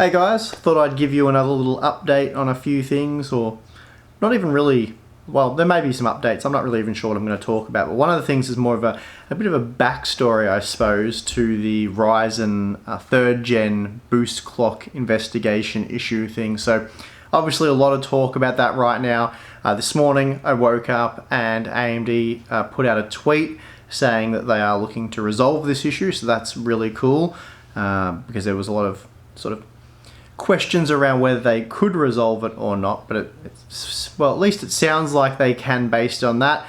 Hey guys, thought I'd give you another little update on a few things, or not even really, well, there may be some updates, I'm not really even sure what I'm going to talk about, but one of the things is more of a bit of a backstory, I suppose, to the Ryzen 3rd gen boost clock investigation issue thing. So obviously a lot of talk about that right now. This morning I woke up and AMD put out a tweet saying that they are looking to resolve this issue, so that's really cool, because there was a lot of sort of questions around whether they could resolve it or not, but well, at least it sounds like they can based on that.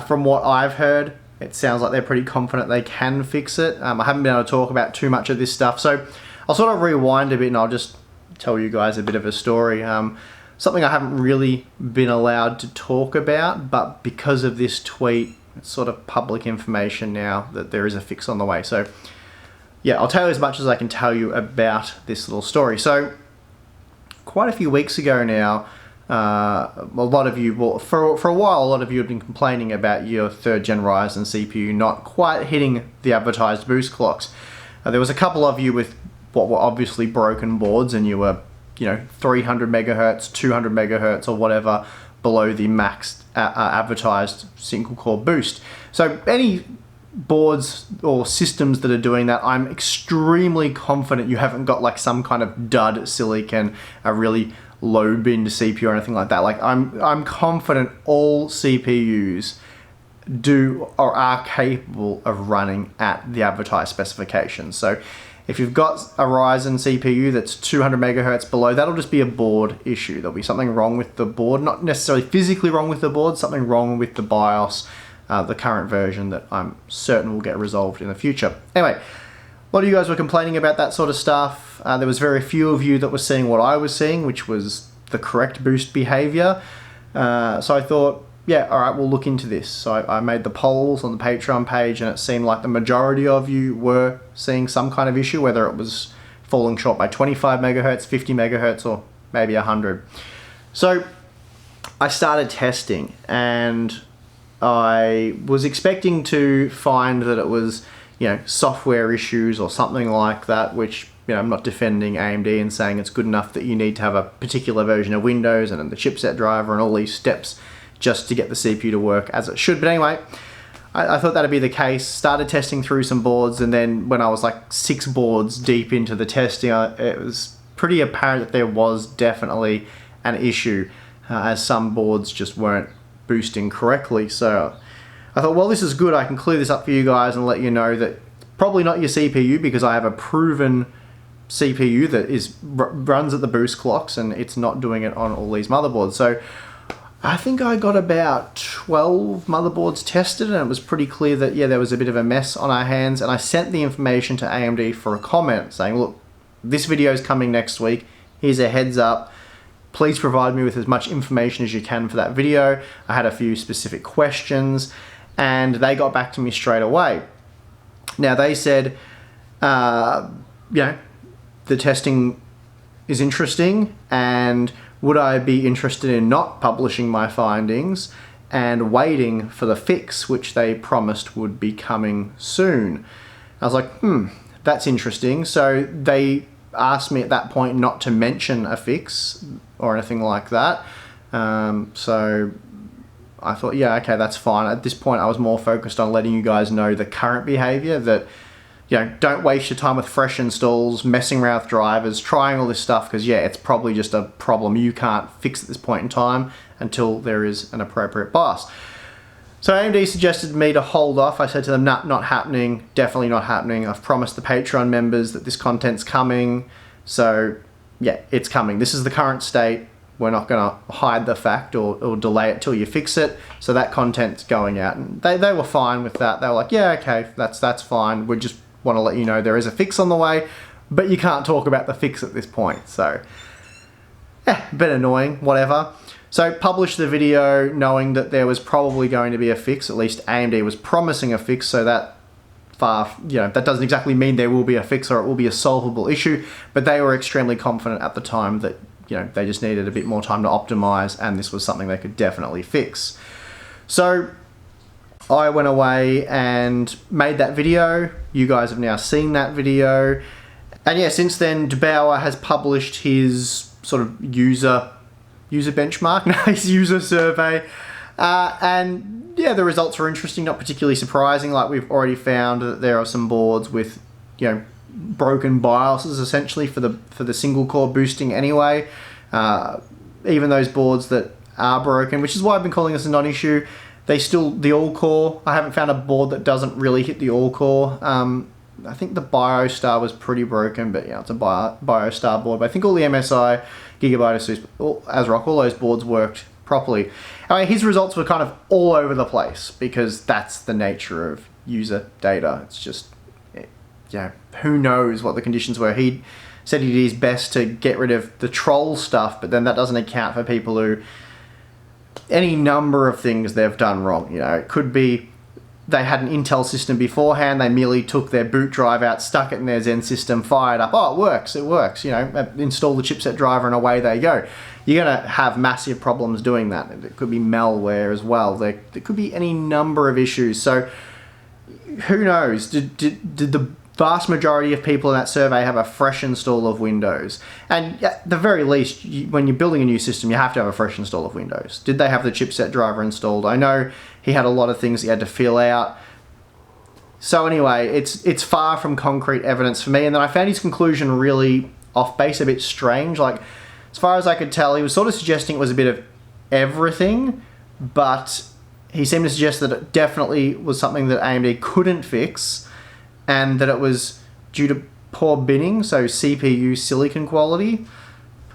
From what I've heard, it sounds like they're pretty confident they can fix it. I haven't been able to talk about too much of this stuff, so I'll sort of rewind a bit and I'll just tell you guys a bit of a story. Something I haven't really been allowed to talk about, but because of this tweet, it's sort of public information now that there is a fix on the way. So yeah, I'll tell you as much as I can tell you about this little story. So quite a few weeks ago now, a lot of you, well, for a while, a lot of you have been complaining about your 3rd gen Ryzen CPU not quite hitting the advertised boost clocks. There was a couple of you with what were obviously broken boards, and you were, 300 megahertz, 200 megahertz, or whatever below the max advertised single core boost. So any boards or systems that are doing that, I'm extremely confident you haven't got like some kind of dud silicon, a really low bin CPU or anything like that. Like I'm confident all CPUs do or are capable of running at the advertised specifications. So if you've got a Ryzen CPU that's 200 megahertz below, that'll just be a board issue. There'll be something wrong with the board, not necessarily physically wrong with the board, something wrong with the BIOS, the current version, that I'm certain will get resolved in the future. Anyway, a lot of you guys were complaining about that sort of stuff. There was very few of you that were seeing what I was seeing, which was the correct boost behavior. So I thought, yeah, all right, we'll look into this. So I made the polls on the Patreon page, and it seemed like the majority of you were seeing some kind of issue, whether it was falling short by 25 megahertz, 50 megahertz, or maybe 100. So I started testing, and I was expecting to find that it was, software issues or something like that, which, I'm not defending AMD and saying it's good enough that you need to have a particular version of Windows and the chipset driver and all these steps just to get the CPU to work as it should. But anyway, I thought that'd be the case. Started testing through some boards, and then when I was like 6 boards deep into the testing, it was pretty apparent that there was definitely an issue, as some boards just weren't boosting correctly. So I thought, well, this is good. I can clear this up for you guys and let you know that probably not your CPU, because I have a proven CPU that runs at the boost clocks, and it's not doing it on all these motherboards. So I think I got about 12 motherboards tested, and it was pretty clear that, yeah, there was a bit of a mess on our hands. And I sent the information to AMD for a comment saying, look, this video is coming next week. Here's a heads up. Please provide me with as much information as you can for that video. I had a few specific questions, and they got back to me straight away. Now, they said, the testing is interesting, and would I be interested in not publishing my findings and waiting for the fix, which they promised would be coming soon? I was like, that's interesting. So they asked me at that point not to mention a fix or anything like that. So I thought, yeah, okay, that's fine. At this point, I was more focused on letting you guys know the current behavior, that don't waste your time with fresh installs, messing around with drivers, trying all this stuff, because yeah, it's probably just a problem you can't fix at this point in time until there is an appropriate BIOS. So AMD suggested me to hold off. I said to them, nah, not happening, definitely not happening. I've promised the Patreon members that this content's coming. So yeah, it's coming. This is the current state. We're not going to hide the fact or delay it till you fix it. So that content's going out, and they were fine with that. They were like, yeah, okay, that's fine. We just want to let you know there is a fix on the way, but you can't talk about the fix at this point. So yeah, a bit annoying, whatever. So published the video knowing that there was probably going to be a fix. At least AMD was promising a fix, so that that doesn't exactly mean there will be a fix or it will be a solvable issue, but they were extremely confident at the time that they just needed a bit more time to optimize, and this was something they could definitely fix. So I went away and made that video. You guys have now seen that video. And yeah, since then, DeBauer has published his sort of user benchmark, his user survey, and yeah, the results are interesting, not particularly surprising. Like, we've already found that there are some boards with, you know, broken BIOSes essentially for the single core boosting anyway. Even those boards that are broken, which is why I've been calling this a non-issue, the all core, I haven't found a board that doesn't really hit the all core. I think the BioStar was pretty broken, but yeah, it's a BioStar board. But I think all the MSI, Gigabyte, ASRock, all those boards worked properly. I mean, his results were kind of all over the place because that's the nature of user data. It's just, yeah, who knows what the conditions were. He said he did his best to get rid of the troll stuff, but then that doesn't account for people who, any number of things they've done wrong. You know, it could be they had an Intel system beforehand, they merely took their boot drive out, stuck it in their Zen system, fired up, oh, it works, you know, install the chipset driver and away they go. You're going to have massive problems doing that. It could be malware as well. There could be any number of issues. So who knows? Did the vast majority of people in that survey have a fresh install of Windows? And at the very least, when you're building a new system, you have to have a fresh install of Windows. Did they have the chipset driver installed? I know he had a lot of things he had to fill out. So anyway, it's far from concrete evidence for me. And then I found his conclusion really off base, a bit strange. Like, as far as I could tell, he was sort of suggesting it was a bit of everything, but he seemed to suggest that it definitely was something that AMD couldn't fix, and that it was due to poor binning, so CPU silicon quality.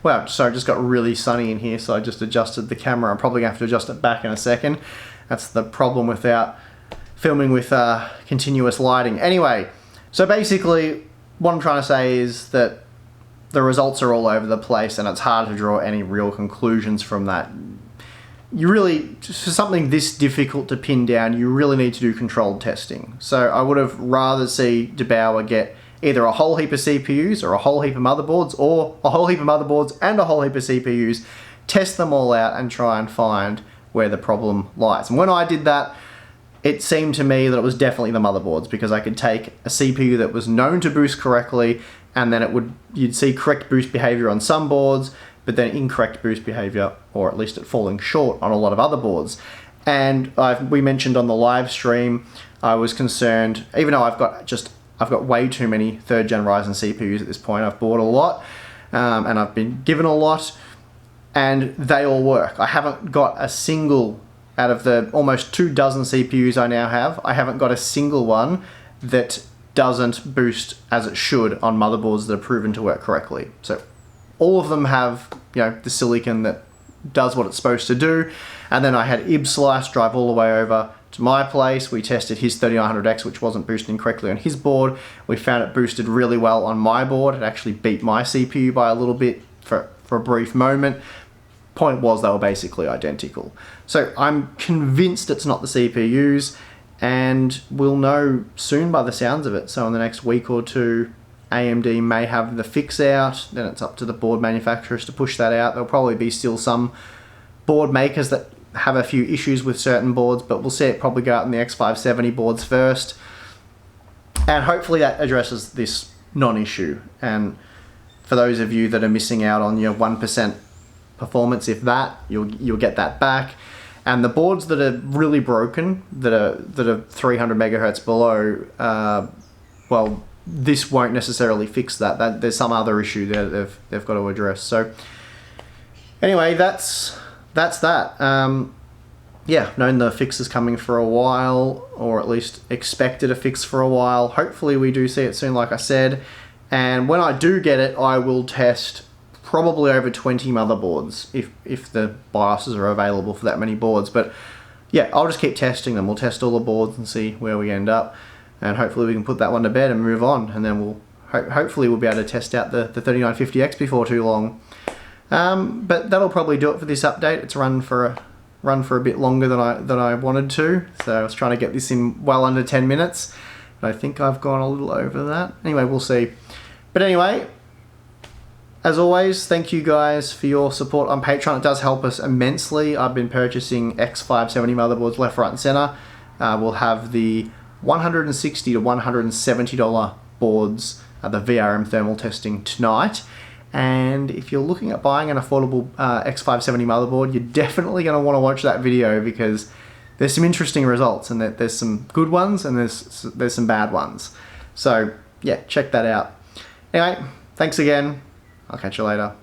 Well, sorry, it just got really sunny in here, so I just adjusted the camera. I'm probably going to have to adjust it back in a second. That's the problem without filming with continuous lighting. Anyway, so basically what I'm trying to say is that the results are all over the place and it's hard to draw any real conclusions from that. You really, for something this difficult to pin down, you really need to do controlled testing. So I would have rather see DeBauer get either a whole heap of CPUs or a whole heap of motherboards, or a whole heap of motherboards and a whole heap of CPUs, test them all out and try and find where the problem lies. And when I did that, it seemed to me that it was definitely the motherboards, because I could take a CPU that was known to boost correctly, and then you'd see correct boost behavior on some boards, but then incorrect boost behavior, or at least it falling short on a lot of other boards. And we mentioned on the live stream, I was concerned, even though I've got way too many 3rd gen Ryzen CPUs at this point. I've bought a lot, and I've been given a lot, and they all work. I haven't got a single, out of the almost 24 CPUs I now have, I haven't got a single one that doesn't boost as it should on motherboards that are proven to work correctly. So all of them have, you know, the silicon that does what it's supposed to do. And then I had IbSlice drive all the way over to my place. We tested his 3900X, which wasn't boosting correctly on his board. We found it boosted really well on my board. It actually beat my CPU by a little bit for a brief moment. Point was, they were basically identical. So I'm convinced it's not the CPUs, and we'll know soon by the sounds of it. So in the next week or two, AMD may have the fix out. Then it's up to the board manufacturers to push that out. There'll probably be still some board makers that have a few issues with certain boards, but we'll see it probably go out in the X570 boards first. And hopefully that addresses this non-issue. And for those of you that are missing out on your 1% performance, if that, you'll get that back. And the boards that are really broken, that are 300 megahertz below, well, this won't necessarily fix that. There's some other issue there that they've got to address. So anyway, that's that. Yeah, known the fix is coming for a while, or at least expected a fix for a while. Hopefully we do see it soon, like I said. And when I do get it, I will test probably over 20 motherboards if the BIOSes are available for that many boards. But yeah, I'll just keep testing them. We'll test all the boards and see where we end up, and hopefully we can put that one to bed and move on, and then we'll hopefully we'll be able to test out the 3950X before too long. But that'll probably do it for this update. It's run for a bit longer than I wanted to, so I was trying to get this in well under 10 minutes. But I think I've gone a little over that. Anyway, we'll see. But anyway, as always, thank you guys for your support on Patreon. It does help us immensely. I've been purchasing X570 motherboards left, right, and center. We'll have the $160 to $170 boards the VRM thermal testing tonight. And if you're looking at buying an affordable X570 motherboard, you're definitely going to want to watch that video, because there's some interesting results, and there's some good ones and there's some bad ones. So yeah, check that out. Anyway, thanks again. I'll catch you later.